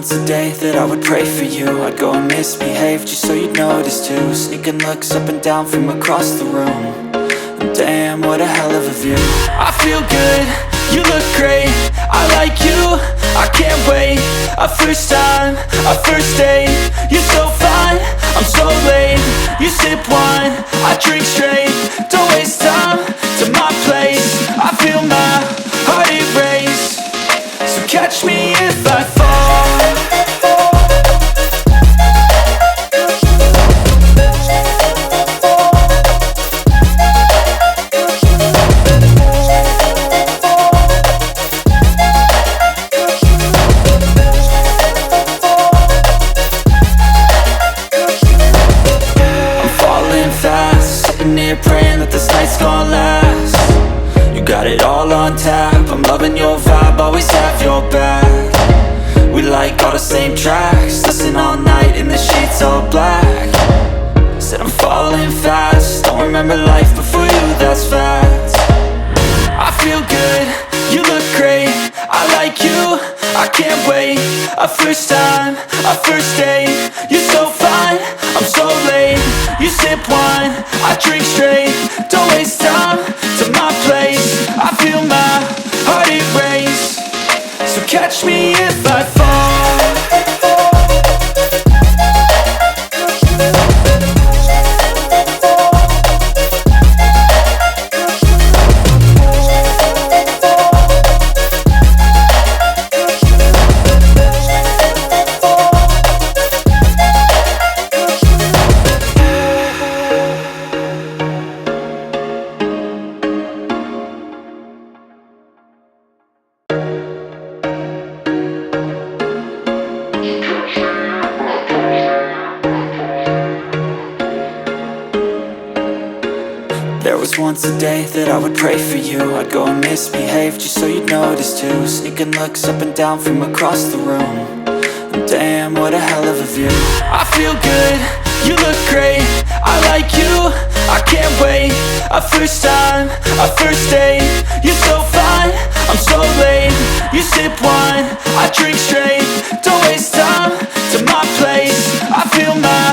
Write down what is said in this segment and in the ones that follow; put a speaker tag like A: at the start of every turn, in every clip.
A: once a day that I would pray for you. I'd go and misbehave just so you'd notice too. Sneaking looks up and down from across the room. And damn, what a hell of a view. I feel good, you look great, I like you, I can't wait. A first time, a first date, you're so fine, I'm so late. You sip wine, I drink straight, don't waste time to my place. I feel my heart erase, so catch me if I fall. Praying that this night's gonna last. You got it all on tap, I'm loving your vibe, always have your back. We like all the same tracks, listen all night in the sheets all black. Said I'm falling fast, don't remember life before you, that's fact. I feel good, you look great, I like you, I can't wait. A first time, a first date, you're so fine, I'm so late. You sip wine, I drink straight, don't waste time to my place. I feel my heart erase, so catch me if I fall. There was once a day that I would pray for you. I'd go and misbehave just so you'd notice too. Sneaking looks up and down from across the room. And damn, what a hell of a view. I feel good, you look great, I like you, I can't wait. A first time, a first date, you're so fine, I'm so late. You sip wine, I drink straight, don't waste time to my place. I feel my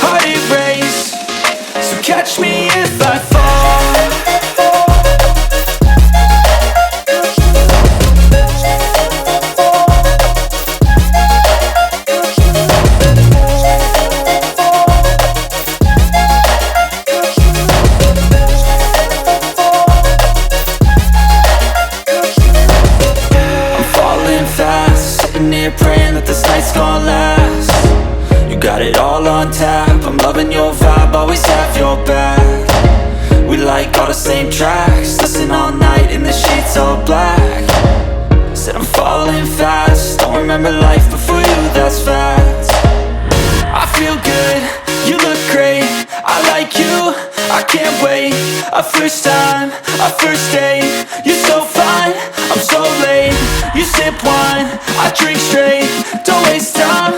A: heart erase, so catch me if I fall. Praying that this night's gonna last. You got it all on tap, I'm loving your vibe, always have your back. We like all the same tracks, listen all night in the sheets all black. Said I'm falling fast, don't remember life before you, that's fact. I feel good, you look great, I like you, I can't wait. A first time, a first date, you're so fine, I'm so late. You sip wine, I drink straight, don't waste time